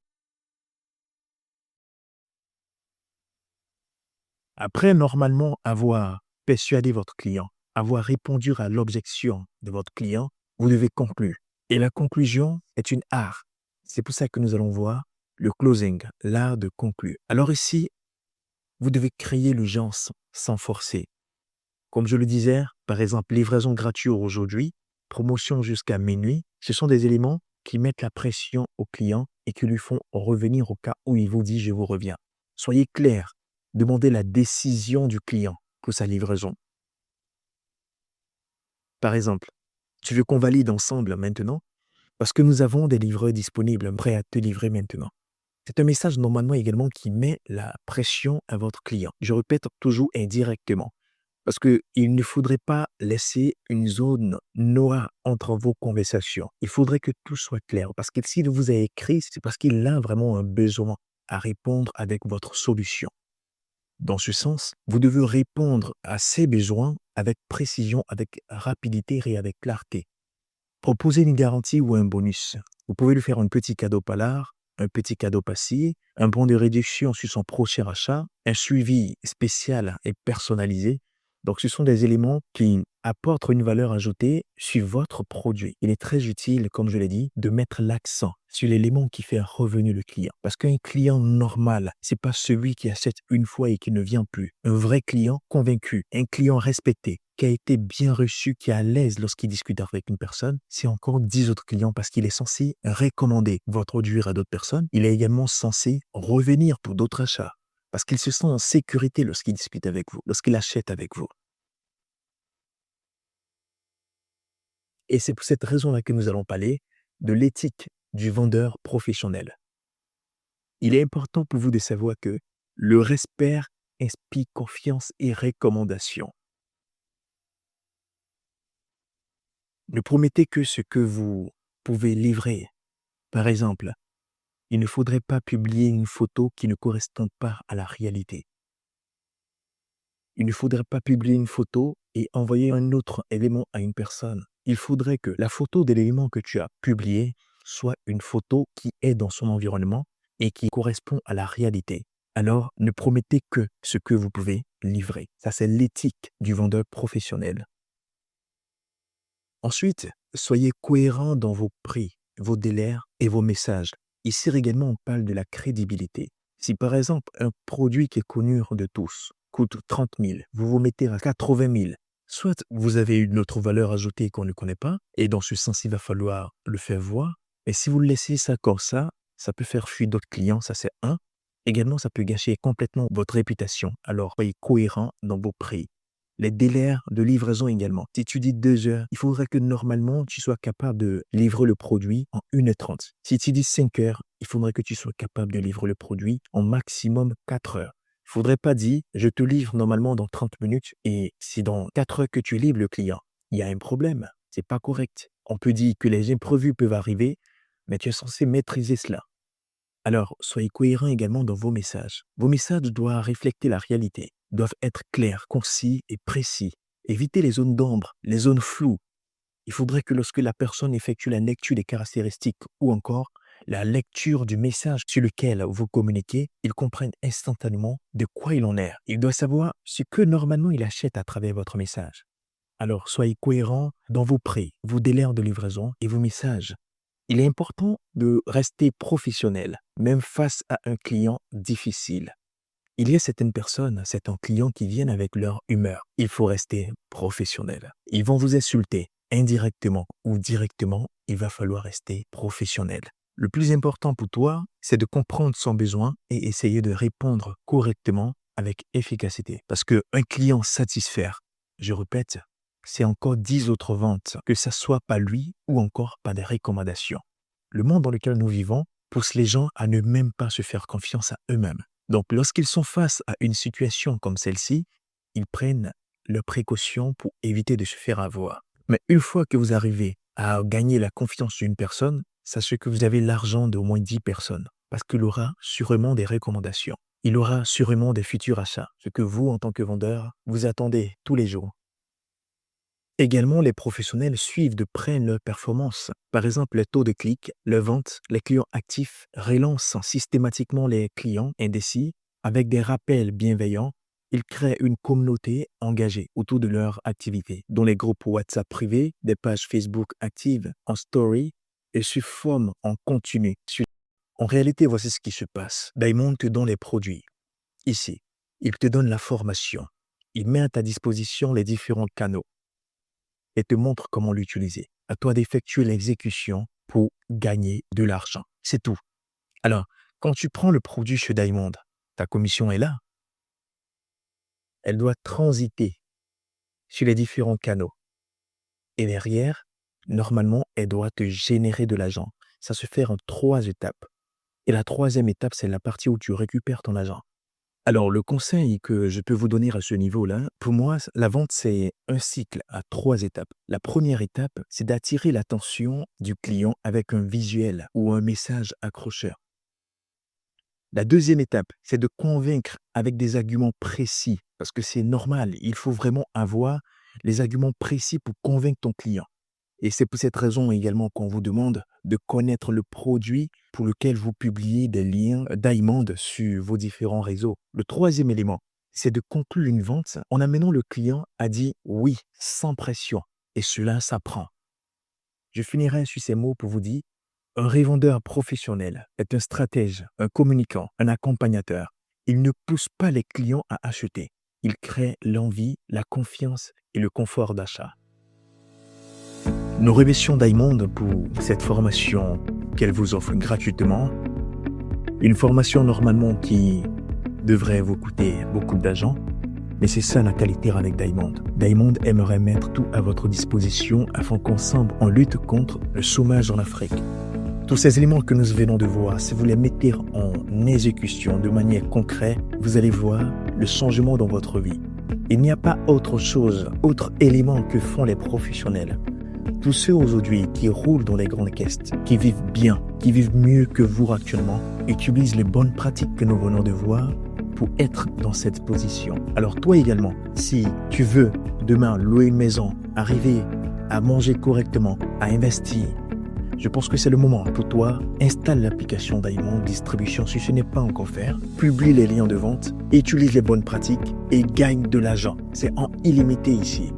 Après, normalement, avoir persuadé votre client, avoir répondu à l'objection de votre client, vous devez conclure. Et la conclusion est une art. C'est pour ça que nous allons voir le closing, l'art de conclure. Alors ici, vous devez créer l'urgence sans forcer. Comme je le disais, par exemple, livraison gratuite aujourd'hui, promotion jusqu'à minuit, ce sont des éléments qui mettent la pression au client et qui lui font revenir au cas où il vous dit «je vous reviens». Soyez clair, demandez la décision du client pour sa livraison. Par exemple, tu veux qu'on valide ensemble maintenant parce que nous avons des livreurs disponibles prêts à te livrer maintenant. C'est un message normalement également qui met la pression à votre client. Je répète toujours indirectement parce qu'il ne faudrait pas laisser une zone noire entre vos conversations. Il faudrait que tout soit clair parce que s'il vous a écrit, c'est parce qu'il a vraiment un besoin à répondre avec votre solution. Dans ce sens, vous devez répondre à ses besoins avec précision, avec rapidité et avec clarté. Proposez une garantie ou un bonus. Vous pouvez lui faire un petit cadeau palard, un petit cadeau passé, un bon de réduction sur son prochain achat, un suivi spécial et personnalisé. Donc, ce sont des éléments qui apportent une valeur ajoutée sur votre produit. Il est très utile, comme je l'ai dit, de mettre l'accent sur l'élément qui fait revenir le client. Parce qu'un client normal, c'est pas celui qui achète une fois et qui ne vient plus. Un vrai client convaincu, un client respecté, qui a été bien reçu, qui est à l'aise lorsqu'il discute avec une personne, c'est encore 10 autres clients parce qu'il est censé recommander votre produit à d'autres personnes. Il est également censé revenir pour d'autres achats parce qu'il se sent en sécurité lorsqu'il discute avec vous, lorsqu'il achète avec vous. Et c'est pour cette raison-là que nous allons parler de l'éthique du vendeur professionnel. Il est important pour vous de savoir que le respect inspire confiance et recommandation. Ne promettez que ce que vous pouvez livrer. Par exemple, il ne faudrait pas publier une photo qui ne correspond pas à la réalité. Il ne faudrait pas publier une photo et envoyer un autre élément à une personne. Il faudrait que la photo de l'élément que tu as publié soit une photo qui est dans son environnement et qui correspond à la réalité. Alors, ne promettez que ce que vous pouvez livrer. Ça, c'est l'éthique du vendeur professionnel. Ensuite, soyez cohérent dans vos prix, vos délais et vos messages. Ici également, on parle de la crédibilité. Si par exemple, un produit qui est connu de tous coûte 30 000, vous vous mettez à 80 000, soit vous avez une autre valeur ajoutée qu'on ne connaît pas, et dans ce sens, il va falloir le faire voir. Mais si vous le laissez ça comme ça peut faire fuir d'autres clients, ça c'est un. Également, ça peut gâcher complètement votre réputation. Alors, soyez cohérent dans vos prix. Les délais de livraison également. Si tu dis 2 heures, il faudrait que normalement, tu sois capable de livrer le produit en 1h30. Si tu dis 5 heures, il faudrait que tu sois capable de livrer le produit en maximum 4 heures. Il ne faudrait pas dire, je te livre normalement dans 30 minutes et c'est dans 4 heures que tu livres le client. Il y a un problème. C'est pas correct. On peut dire que les imprévus peuvent arriver, mais tu es censé maîtriser cela. Alors, soyez cohérents également dans vos messages. Vos messages doivent refléter la réalité, doivent être clairs, concis et précis. Évitez les zones d'ombre, les zones floues. Il faudrait que lorsque la personne effectue la lecture des caractéristiques ou encore la lecture du message sur lequel vous communiquez, il comprenne instantanément de quoi il en est. Il doit savoir ce que normalement il achète à travers votre message. Alors, soyez cohérents dans vos prix, vos délais de livraison et vos messages. Il est important de rester professionnel, même face à un client difficile. Il y a certaines personnes, certains clients qui viennent avec leur humeur. Il faut rester professionnel. Ils vont vous insulter indirectement ou directement. Il va falloir rester professionnel. Le plus important pour toi, c'est de comprendre son besoin et essayer de répondre correctement avec efficacité. Parce qu'un client satisfait, je répète, c'est encore 10 autres ventes, que ça soit par lui ou encore par des recommandations. Le monde dans lequel nous vivons pousse les gens à ne même pas se faire confiance à eux-mêmes. Donc, lorsqu'ils sont face à une situation comme celle-ci, ils prennent leurs précautions pour éviter de se faire avoir. Mais une fois que vous arrivez à gagner la confiance d'une personne, sachez que vous avez l'argent d'au moins 10 personnes parce qu'il aura sûrement des recommandations. Il aura sûrement des futurs achats, ce que vous, en tant que vendeur, vous attendez tous les jours. Également, les professionnels suivent de près leurs performances. Par exemple, les taux de clics, les ventes, les clients actifs relancent systématiquement les clients indécis avec des rappels bienveillants. Ils créent une communauté engagée autour de leur activité, dont les groupes WhatsApp privés, des pages Facebook actives en story et se forment en continu. En réalité, voici ce qui se passe. Diamond te donne les produits. Ici, il te donne la formation. Il met à ta disposition les différents canaux et te montre comment l'utiliser. À toi d'effectuer l'exécution pour gagner de l'argent. C'est tout. Alors, quand tu prends le produit chez Diamond, ta commission est là. Elle doit transiter sur les différents canaux. Et derrière, normalement, elle doit te générer de l'argent. Ça se fait en 3 étapes. Et la 3e étape, c'est la partie où tu récupères ton argent. Alors, le conseil que je peux vous donner à ce niveau-là, pour moi, la vente, c'est un cycle à 3 étapes. La première étape, c'est d'attirer l'attention du client avec un visuel ou un message accrocheur. La 2e étape, c'est de convaincre avec des arguments précis, parce que c'est normal, il faut vraiment avoir les arguments précis pour convaincre ton client. Et c'est pour cette raison également qu'on vous demande de connaître le produit pour lequel vous publiez des liens Diamond sur vos différents réseaux. Le 3e élément, c'est de conclure une vente en amenant le client à dire oui, sans pression. Et cela s'apprend. Je finirai sur ces mots pour vous dire, un revendeur professionnel est un stratège, un communicant, un accompagnateur. Il ne pousse pas les clients à acheter. Il crée l'envie, la confiance et le confort d'achat. Nous remercions Diamond pour cette formation qu'elle vous offre gratuitement. Une formation normalement qui devrait vous coûter beaucoup d'argent, mais c'est ça la qualité avec Diamond. Diamond aimerait mettre tout à votre disposition afin qu'ensemble on lutte contre le chômage en Afrique. Tous ces éléments que nous venons de voir, si vous les mettez en exécution de manière concrète, vous allez voir le changement dans votre vie. Il n'y a pas autre chose, autre élément que font les professionnels. Tous ceux aujourd'hui qui roulent dans les grandes caisses, qui vivent bien, qui vivent mieux que vous actuellement, utilisent les bonnes pratiques que nous venons de voir pour être dans cette position. Alors toi également, si tu veux demain louer une maison, arriver à manger correctement, à investir, je pense que c'est le moment pour toi. Installe l'application Diamond Distribution si ce n'est pas encore fait. Publie les liens de vente, utilise les bonnes pratiques et gagne de l'argent. C'est en illimité ici.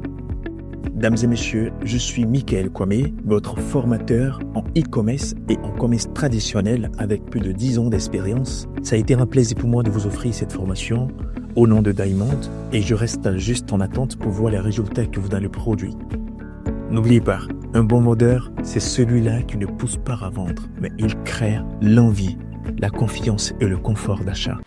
Mesdames et messieurs, je suis Michael Kwame, votre formateur en e-commerce et en commerce traditionnel avec plus de 10 ans d'expérience. Ça a été un plaisir pour moi de vous offrir cette formation au nom de Diamond et je reste juste en attente pour voir les résultats que vous allez produire. N'oubliez pas, un bon vendeur, c'est celui-là qui ne pousse pas à vendre, mais il crée l'envie la confiance et le confort d'achat.